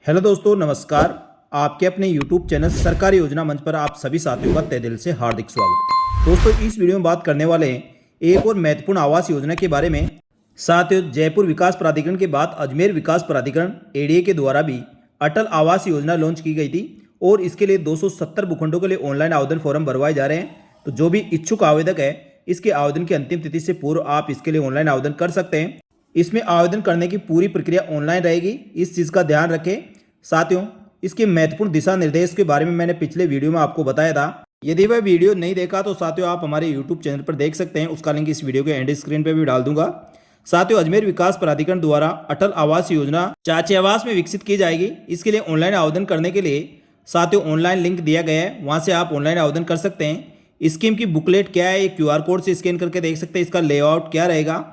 Hello दोस्तों, नमस्कार। आपके अपने YouTube चैनल सरकारी योजना मंच पर आप सभी साथियों का तहे दिल से हार्दिक स्वागत। दोस्तों, इस वीडियो में बात करने वाले हैं एक और महत्वपूर्ण आवास योजना के बारे में। साथियों, जयपुर विकास प्राधिकरण के बाद अजमेर विकास प्राधिकरण एडीए के द्वारा भी अटल आवास योजना लॉन्च की गई थी और इसके लिए 270 भूखंडों के लिए ऑनलाइन आवेदन फॉर्म भरवाए जा रहे हैं। तो जो भी इच्छुक आवेदक है, इसके आवेदन की अंतिम तिथि से पूर्व आप इसके लिए ऑनलाइन आवेदन कर सकते हैं। इसमें आवेदन करने की पूरी प्रक्रिया ऑनलाइन रहेगी, इस चीज़ का ध्यान रखें। साथियों, इसके महत्वपूर्ण दिशा निर्देश के बारे में मैंने पिछले वीडियो में आपको बताया था। यदि वह वीडियो नहीं देखा तो साथियों आप हमारे YouTube चैनल पर देख सकते हैं, उसका लिंक इस वीडियो के एंड स्क्रीन पर भी डाल दूंगा। साथियों, अजमेर विकास प्राधिकरण द्वारा अटल आवास योजना चाचे आवास में विकसित की जाएगी। इसके लिए ऑनलाइन आवेदन करने के लिए साथियों ऑनलाइन लिंक दिया गया है, वहां से आप ऑनलाइन आवेदन कर सकते हैं। स्कीम की बुकलेट क्या है, QR कोड से स्कैन करके देख सकते हैं। इसका लेआउट क्या रहेगा,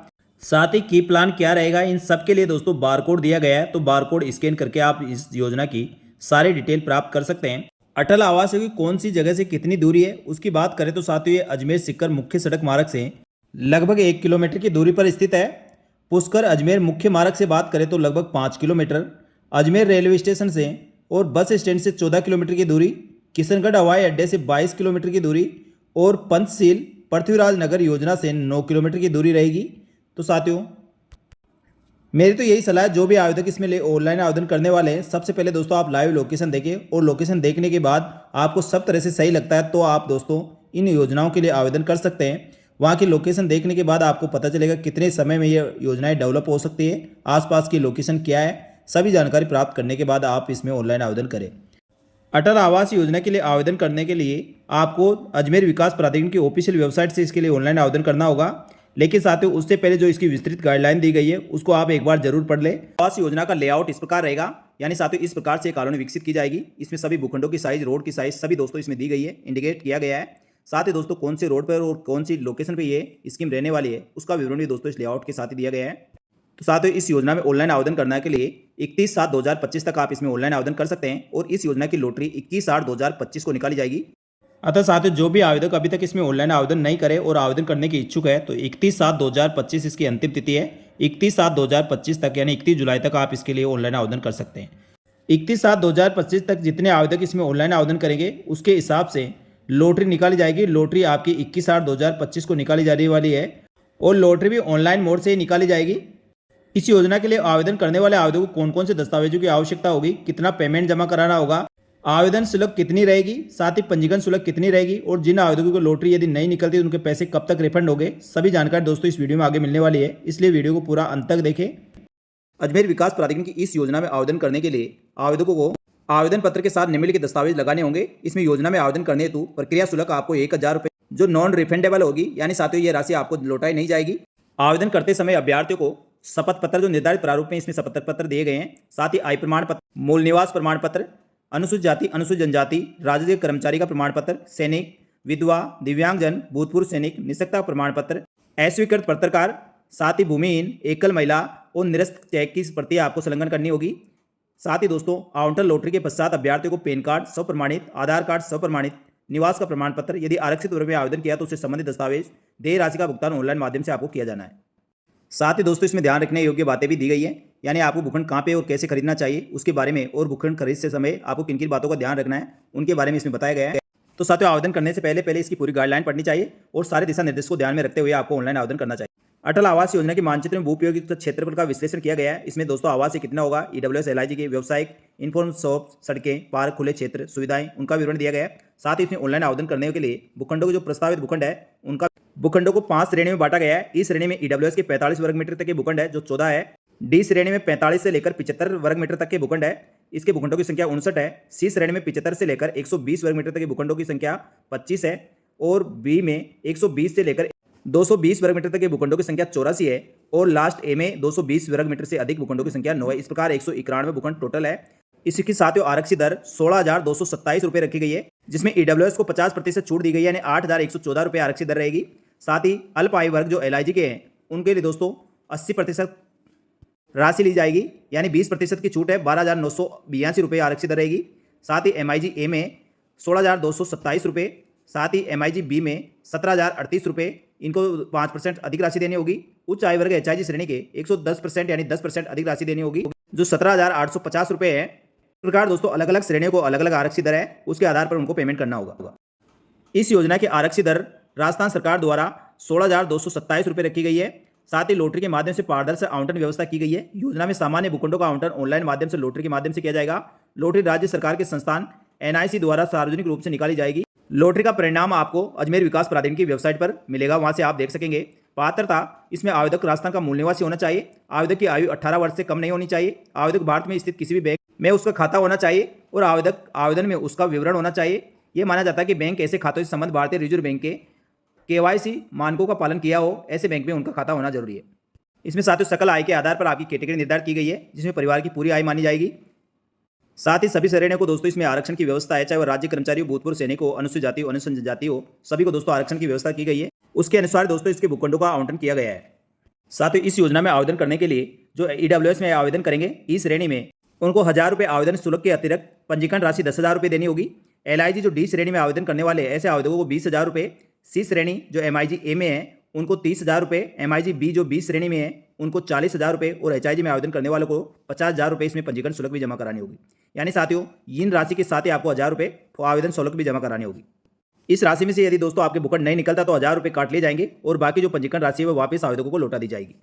साथ ही की प्लान क्या रहेगा, इन सब के लिए दोस्तों बारकोड दिया गया है। तो बारकोड स्कैन करके आप इस योजना की सारी डिटेल प्राप्त कर सकते हैं। अटल आवास की कौन सी जगह से कितनी दूरी है, उसकी बात करें तो साथियों ये अजमेर सिक्कर मुख्य सड़क मार्ग से लगभग 1 किलोमीटर की दूरी पर स्थित है। पुष्कर अजमेर मुख्य मार्ग से बात करें तो लगभग 5 किलोमीटर, अजमेर रेलवे स्टेशन से और बस स्टैंड से 14 किलोमीटर की दूरी, किशनगढ़ हवाई अड्डे से 22 किलोमीटर की दूरी और पंचशील पृथ्वीराज नगर योजना से 9 किलोमीटर की दूरी रहेगी। तो साथियों मेरी तो यही सलाह है, जो भी आवेदक इसमें ऑनलाइन आवेदन करने वाले हैं, सबसे पहले दोस्तों आप लाइव लोकेशन देखें और लोकेशन देखने के बाद आपको सब तरह से सही लगता है तो आप दोस्तों इन योजनाओं के लिए आवेदन कर सकते हैं। वहाँ की लोकेशन देखने के बाद आपको पता चलेगा कितने समय में ये योजनाएं डेवलप हो सकती है, आसपास की लोकेशन क्या है, सभी जानकारी प्राप्त करने के बाद आप इसमें ऑनलाइन आवेदन करें। अटल आवास योजना के लिए आवेदन करने के लिए आपको अजमेर विकास प्राधिकरण की ऑफिशियल वेबसाइट से इसके लिए ऑनलाइन आवेदन करना होगा। लेकिन साथियों उससे पहले जो इसकी विस्तृत गाइडलाइन दी गई है उसको आप एक बार जरूर पढ़ लें। आवास योजना का लेआउट इस प्रकार रहेगा, यानी साथियों इस प्रकार से कॉलोनी विकसित की जाएगी। इसमें सभी भूखंडों की साइज, रोड की साइज सभी दोस्तों इसमें दी गई है, इंडिकेट किया गया है। साथ ही दोस्तों कौन से रोड पर और कौन सी लोकेशन पर ये स्कीम रहने वाली है उसका विवरण भी दोस्तों इस लेआउट के साथ ही दिया गया है। तो साथियों इस योजना में ऑनलाइन आवेदन करने के लिए 31/7/2025 तक आप इसमें ऑनलाइन आवेदन कर सकते हैं और इस योजना की लॉटरी 21/8/2025 को निकाली जाएगी। अतः साथियों जो भी आवेदक अभी तक इसमें ऑनलाइन आवेदन नहीं करे और आवेदन करने की इच्छुक है तो 31/7/2025 इसकी अंतिम तिथि है। 31/7/2025 तक यानी 31 जुलाई तक आप इसके लिए ऑनलाइन आवेदन कर सकते हैं। 31/7/2025 तक जितने आवेदक इसमें ऑनलाइन आवेदन करेंगे उसके हिसाब से लॉटरी निकाली जाएगी। लॉटरी आपकी 21/8/2025 को निकाली जाने वाली है और लॉटरी भी ऑनलाइन मोड से ही निकाली जाएगी। इस योजना के लिए आवेदन करने वाले आवेदकों को कौन कौन से दस्तावेजों की आवश्यकता होगी, कितना पेमेंट जमा कराना होगा, आवेदन शुल्क कितनी रहेगी, साथ ही पंजीकरण शुल्क कितनी रहेगी और जिन आवेदकों को लॉटरी यदि नहीं निकलती तो उनके पैसे कब तक रिफंड होंगे, सभी जानकारी दोस्तों इस वीडियो में आगे मिलने वाली है, इसलिए वीडियो को पूरा अंत तक देखें। अजमेर विकास प्राधिकरण की इस योजना में आवेदन करने के लिए आवेदकों को आवेदन पत्र के साथ निम्नलिखित दस्तावेज लगाने होंगे। इसमें योजना में आवेदन करने हेतु प्रक्रिया शुल्क आपको 1000 रुपये जो नॉन रिफंडेबल होगी, यानी साथियों ये राशि आपको लौटाई नहीं जाएगी। आवेदन करते समय अभ्यर्थियों को शपथ पत्र जो निर्धारित प्रारूप में इसमें शपथ पत्र दिए गए हैं, साथ ही आय प्रमाण पत्र, मूल निवास प्रमाण पत्र, अनुसूचित जाति अनुसूचित जनजाति राजस्व कर्मचारी का प्रमाण पत्र, सैनिक, विधवा, दिव्यांगजन, भूतपूर्व सैनिक, निष्ठता प्रमाण पत्र, अस्वीकृत पत्रकार, साथ ही भूमिहीन, एकल महिला और निरस्त चेक की प्रति आपको संलग्न करनी होगी। साथ ही दोस्तों आवंटन लॉटरी के पश्चात अभ्यर्थियों को पैन कार्ड स्वप्रमाणित, आधार कार्ड स्वप्रमाणित, निवास का प्रमाण पत्र, यदि आरक्षित वर्ग में आवेदन किया तो उससे संबंधित दस्तावेज, देय राशि का भुगतान ऑनलाइन माध्यम से आपको किया जाना है। साथ ही दोस्तों इसमें ध्यान रखने योग्य बातें भी दी गई हैं, यानी आपको भूखंड कहाँ पे और कैसे खरीदना चाहिए उसके बारे में और भूखंड खरीद से समय आपको किन किन बातों का ध्यान रखना है उनके बारे में इसमें बताया गया है। तो साथियों आवेदन करने से पहले इसकी पूरी गाइडलाइन पढ़नी चाहिए और सारे दिशा निर्देश को ध्यान में रखते हुए आपको ऑनलाइन आवेदन करना चाहिए। अटल आवास योजना के मानचित्र में भू उपयोगित क्षेत्रफल का विश्लेषण किया गया है। इसमें दोस्तों आवास कितना होगा, ईडब्ल्यूएस LIG के व्यावसायिक इन्फॉर्म शॉप, सड़कें, पार्क, खुले क्षेत्र, सुविधाएं, उनका विवरण दिया गया है। साथ ही इसमें ऑनलाइन आवेदन करने के लिए भूखंडों के जो प्रस्तावित भूखंड है उनका भूखंडों को 5 श्रेणी में बांटा गया है। इस श्रेणी में ईडब्ल्यूएस के 45 वर्ग मीटर तक के भूखंड है जो 14 है। डी श्रेणी में 45 से लेकर 75 वर्ग मीटर तक के भूखंड है, इसके भूखंडों की संख्या 59 है। सी श्रेणी में 75 से लेकर 120 वर्ग मीटर तक के भूखंडों की संख्या 25 है और बी में 120 से लेकर 220 वर्ग मीटर तक के भूखंडों की संख्या 84 है और लास्ट ए में 220 वर्ग मीटर से अधिक भूखंडों की संख्या 9 है। इस प्रकार 191 भूखंड टोटल है। इसके साथ ही आरक्षित दर 16,227 रुपये रखी गई है, जिसमें ईडब्ल्यूएस को 50% छूट दी गई है, यानी 8,114 रुपये आरक्षित दर रहेगी। साथ ही अल्प आयु वर्ग जो LIG के हैं उनके लिए दोस्तों 80% राशि ली जाएगी, यानी 20% की छूट है, 12,982 रुपये आरक्षित दर रहेगी। साथ ही MIG A में 16,227 रुपये, साथ ही MIG B में 17,038 रुपये, इनको 5% अधिक राशि देनी होगी। उच्च आय वर्ग HIG श्रेणी के 110% यानी 10% अधिक राशि देनी होगी जो 17,850 रुपये है। प्रकार दोस्तों अलग अलग श्रेणियों को अलग अलग आरक्षित दर है, उसके आधार पर उनको पेमेंट करना होगा। इस योजना की आरक्षित दर राजस्थान सरकार द्वारा 16,227 रुपये रखी गई है। साथ ही लॉटरी के माध्यम से पारदर्शी आवंटन व्यवस्था की गई है। योजना में सामान्य भूखंडों का आवंटन ऑनलाइन माध्यम से लॉटरी के माध्यम से किया जाएगा। लॉटरी राज्य सरकार के संस्थान NIC द्वारा सार्वजनिक रूप से निकाली जाएगी। लॉटरी का परिणाम आपको अजमेर विकास प्राधिकरण की वेबसाइट पर मिलेगा, वहां से आप देख सकेंगे। पात्रता, इसमें आवेदक राजस्थान का मूल निवासी होना चाहिए। आवेदक की आयु 18 वर्ष से कम नहीं होनी चाहिए। आवेदक भारत में स्थित किसी भी बैंक में उसका खाता होना चाहिए और आवेदक आवेदन में उसका विवरण होना चाहिए। ये माना जाता है कि बैंक ऐसे खातों से संबंध भारतीय रिजर्व बैंक के KYC मानकों का पालन किया हो, ऐसे बैंक में उनका खाता होना जरूरी है। इसमें साथियों सकल आय के आधार पर आपकी कैटेगरी निर्धारित की गई है, जिसमें परिवार की पूरी आय मानी जाएगी। साथ ही सभी श्रेणियों को दोस्तों इसमें आरक्षण की व्यवस्था है, चाहे वो राज्य कर्मचारी हो, भूतपूर्व सैनिक हो, अनुसूचित जाति हो, अनुसूचित जनजाति हो, सभी को दोस्तों आरक्षण की व्यवस्था की गई है। उसके अनुसार दोस्तों इसके भूखंडों का आवंटन किया गया है। साथ ही इस योजना में आवेदन करने के लिए जो EWS में आवेदन करेंगे, इस श्रेणी में उनको 1,000 रुपये आवेदन शुल्क के अतिरिक्त पंजीकरण राशि 10,000 रुपये देनी होगी। LIG जो D श्रेणी में आवेदन करने वाले ऐसे आवेदकों को 20,000 रुपये, C श्रेणी जो MIG A में है उनको 30,000 रुपये, MIG B जो B श्रेणी में है उनको 40,000 रुपये और HIG में आवेदन करने वालों को 50,000 रुपये इसमें पंजीकरण शुल्क भी जमा करानी होगी। यानी साथियों इन राशि के साथ ही आपको 1,000 रुपये आवेदन शुल्क भी जमा करानी होगी। इस राशि में से यदि दोस्तों आपके भूखंड नहीं निकलता तो 1,000 रुपये काट लिए जाएंगे और बाकी जो पंजीकरण राशि है वो वापस आवेदकों को लौटा दी जाएगी।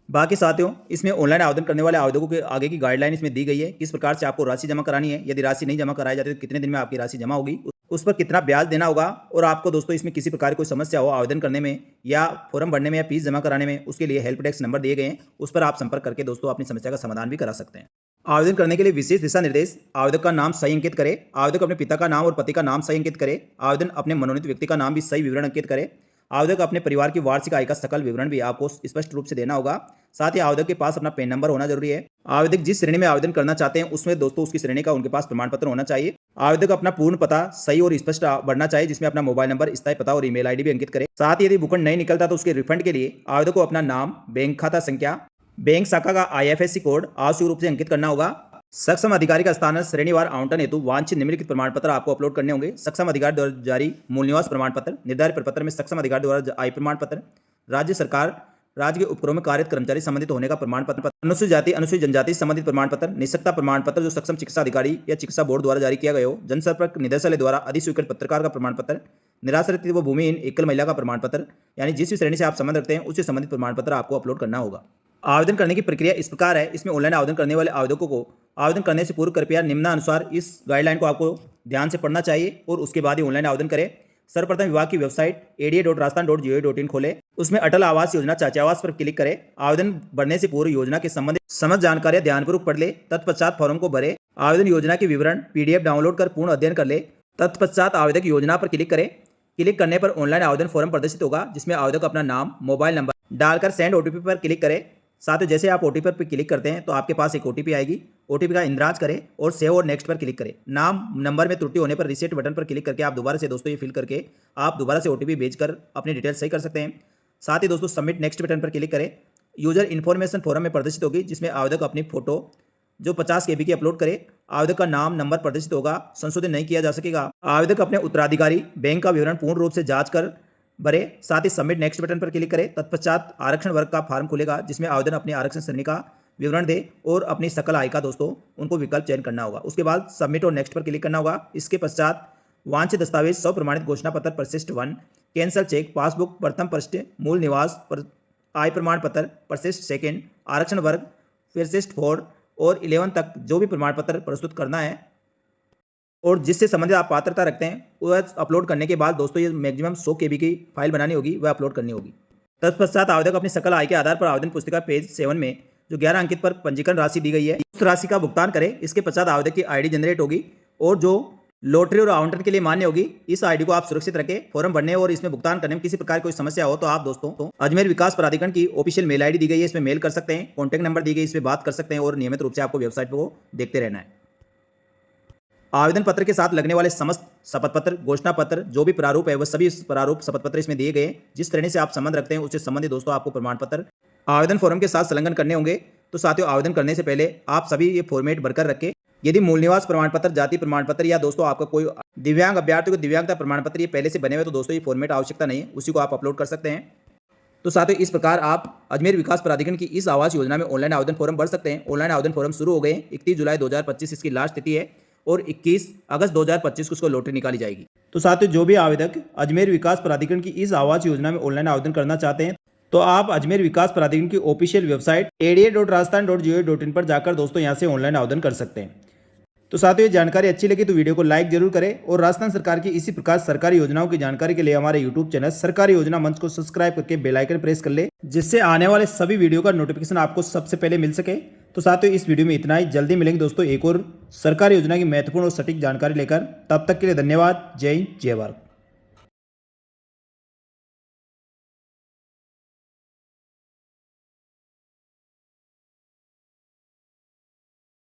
बाकी साथियों इसमें ऑनलाइन आवेदन करने वाले आवेदकों के आगे की गाइडलाइन इसमें दी गई है, किस प्रकार से आपको राशि जमा करानी है। यदि राशि नहीं जमा कराई जाती तो कितने दिन में आपकी राशि जमा होगी, उस पर कितना ब्याज देना होगा। और आपको दोस्तों इसमें किसी प्रकार की कोई समस्या हो आवेदन करने में या फॉर्म भरने में या फीस जमा कराने में, उसके लिए हेल्प डेस्क नंबर दिए गए हैं, उस पर आप संपर्क करके दोस्तों अपनी समस्या का समाधान भी करा सकते हैं। आवेदन करने के लिए विशेष दिशा निर्देश: आवेदक का नाम सही अंकित करे। आवेदक अपने पिता का नाम और पति का नाम सही अंकित करे। आवेदन अपने मनोनीत व्यक्ति का नाम भी सही विवरण अंकित करे। आवेदक अपने परिवार की वार्षिक आय का सकल विवरण भी आपको स्पष्ट रूप से देना होगा। साथ ही आवेदक के पास अपना पैन नंबर होना जरूरी है। आवेदक जिस श्रेणी में आवेदन करना चाहते हैं उसमें दोस्तों उसकी श्रेणी का उनके पास प्रमाण पत्र होना चाहिए। आवेदक अपना पूर्ण पता सही और स्पष्ट भरना चाहिए, जिसमें अपना मोबाइल नंबर, स्थायी पता और ईमेल ID भी अंकित करें। साथ ही यदि भूखंड नहीं निकलता तो उसके रिफंड के लिए आवेदक को अपना नाम, बैंक खाता संख्या, बैंक शाखा का IFSC कोड आवश्यक रूप से अंकित करना होगा। सक्षम अधिकारी का स्थान श्रेणीवार आवंटन हेतु वांछित निम्नलिखित प्रमाण पत्र आपको अपलोड करने होंगे। सक्षम अधिकारी द्वारा जारी मूल निवास प्रमाण पत्र, निर्धारित प्रपत्र में सक्षम अधिकारी द्वारा आय प्रमाण पत्र, राज्य सरकार राज्य के उपक्रम में कार्यरत कर्मचारी संबंधित होने का प्रमाण पत्र, अनुसूचित जाति अनुसूचित जनजाति संबंधित प्रमाण पत्र, निष्ठता प्रमाण पत्र जो सक्षम चिकित्सा अधिकारी या चिकित्सा बोर्ड द्वारा जारी किया गया हो, जनसंपर्क निदेशालय द्वारा अधिस्वीकृत पत्रकार का प्रमाण पत्र, निराश्रित व भूमिहीन एकल महिला का प्रमाण पत्र, यानी जिस भी श्रेणी से आप संबंध रखते हैं उससे संबंधित प्रमाण पत्र आपको अपलोड करना होगा। आवेदन करने की प्रक्रिया इस प्रकार है। इसमें ऑनलाइन आवेदन करने वाले आवेदकों को आवेदन करने से पूर्व कृपया निम्नानुसार इस गाइडलाइन को आपको ध्यान से पढ़ना चाहिए और उसके बाद ही ऑनलाइन आवेदन करें। सर्वप्रथम विभाग की वेबसाइट ada.rajasthan.gov.in खोलें, उसमें अटल आवास योजना चाचा आवास पर क्लिक करें। आवेदन भरने से पूर्व योजना के संबंधित समस्त जानकारियां ध्यानपूर्वक पढ़ ले। तत्पश्चात फॉर्म को भरे। आवेदन योजना के विवरण PDF डाउनलोड कर पूर्ण अध्ययन कर ले। तत्पश्चात आवेदक योजना पर क्लिक करें। क्लिक करने पर ऑनलाइन आवेदन फॉर्म प्रदर्शित होगा, जिसमें आवेदक अपना नाम, मोबाइल नंबर डालकर सेंड OTP पर क्लिक करें। साथ ही जैसे आप OTP पर क्लिक करते हैं तो आपके पास एक OTP आएगी। OTP का इंद्राज करें और सेव और नेक्स्ट पर क्लिक करें। नाम नंबर में त्रुटि होने पर रीसेट बटन पर क्लिक करके आप दोबारा से दोस्तों ये फिल करके आप दोबारा से OTP भेजकर अपनी डिटेल सही कर सकते हैं। साथ ही दोस्तों सबमिट नेक्स्ट बटन पर क्लिक करें। यूजर इन्फॉर्मेशन फॉरम में प्रदर्शित होगी, जिसमें आवेदक अपनी फोटो जो 50 KB की अपलोड करे। आवेदक का नाम नंबर प्रदर्शित होगा, संशोधन नहीं किया जा सकेगा। आवेदक अपने उत्तराधिकारी बैंक का विवरण पूर्ण रूप से जांच कर भरे। साथ ही सबमिट नेक्स्ट बटन पर क्लिक करें। तत्पश्चात आरक्षण वर्ग का फॉर्म खुलेगा, जिसमें आवेदन अपनी आरक्षण श्रेणी का विवरण दे और अपनी सकल आय का दोस्तों उनको विकल्प चयन करना होगा। उसके बाद सबमिट और नेक्स्ट पर क्लिक करना होगा। इसके पश्चात वांछित दस्तावेज स्व प्रमाणित घोषणा पत्र परिशिष्ट 1, कैंसल चेक, पासबुक, प्रथम पृष्ठ, मूल निवास, आय प्रमाण पत्र परिशिष्ट 2, आरक्षण वर्ग परिशिष्ट 4 और 11 तक जो भी प्रमाण पत्र प्रस्तुत करना है और जिससे संबंधित आप पात्रता रखते हैं वह अपलोड करने के बाद दोस्तों ये मैक्सिमम 100 KB की फाइल बनानी होगी, वह अपलोड करनी होगी। तत्पश्चात आवेदक अपनी सकल आय के आधार पर आवेदन पुस्तिका पेज 7 में जो 11 अंकित पर पंजीकरण राशि दी गई है उस राशि का भुगतान करें। इसके पश्चात आवेदक की ID जनरेट होगी और जो लॉटरी और आवंटन के लिए मान्य होगी। इस ID को आप सुरक्षित रखें। फॉर्म भरने और इसमें भुगतान करने में किसी प्रकार कोई समस्या हो तो आप दोस्तों अजमेर विकास प्राधिकरण की ऑफिशियल मेल ID दी गई है, इसमें मेल कर सकते हैं। कॉन्टैक्ट नंबर दी गई, इसमें बात कर सकते हैं और नियमित रूप से आपको वेबसाइट पर देखते रहना है। आवेदन पत्र के साथ लगने वाले समस्त शपथ पत्र, घोषणा पत्र जो भी प्रारूप है वह सभी प्रारूप शपथ पत्र इसमें दिए गए। जिस श्रेणी से आप संबंध रखते हैं उससे संबंधित दोस्तों आपको प्रमाण पत्र आवेदन फॉर्म के साथ संलग्न करने होंगे। तो साथियों आवेदन करने से पहले आप सभी ये फॉर्मेट भरकर रखें। यदि मूल निवास प्रमाण पत्र, जाति प्रमाण पत्र या दोस्तों आपका कोई दिव्यांग अभ्यर्थी को दिव्यांगता प्रमाण पत्र ये पहले से बने हुए तो दोस्तों ये फॉर्मेट आवश्यकता नहीं है, उसी को आप अपलोड कर सकते हैं। तो साथियों इस प्रकार आप अजमेर विकास प्राधिकरण की इस आवास योजना में ऑनलाइन आवेदन फॉर्म भर सकते हैं। ऑनलाइन आवेदन फॉर्म शुरू हो गए हैं। 31 जुलाई 2025 इसकी लास्ट तिथि है और 21 अगस्त 2025 को इसको लॉटरी निकाली जाएगी। तो साथियों जो भी आवेदक अजमेर विकास प्राधिकरण की इस आवास योजना में ऑनलाइन आवेदन करना चाहते हैं तो आप अजमेर विकास प्राधिकरण की ऑफिशियल वेबसाइट ada.rajasthan.gov.in पर जाकर दोस्तों यहाँ से ऑनलाइन आवेदन कर सकते हैं। तो साथियों ये जानकारी अच्छी लगी तो वीडियो को लाइक जरूर करें और राजस्थान सरकार की इसी प्रकार सरकारी योजनाओं की जानकारी के लिए हमारे यूट्यूब चैनल सरकारी योजना मंच को सब्सक्राइब करके बेल आइकन प्रेस कर ले, जिससे आने वाले सभी वीडियो का नोटिफिकेशन आपको सबसे पहले मिल सके। तो साथियों इस वीडियो में इतना ही। जल्दी मिलेंगे दोस्तों एक और सरकारी योजना की महत्वपूर्ण और सटीक जानकारी लेकर। तब तक के लिए धन्यवाद। जय हिंद, जय भारत।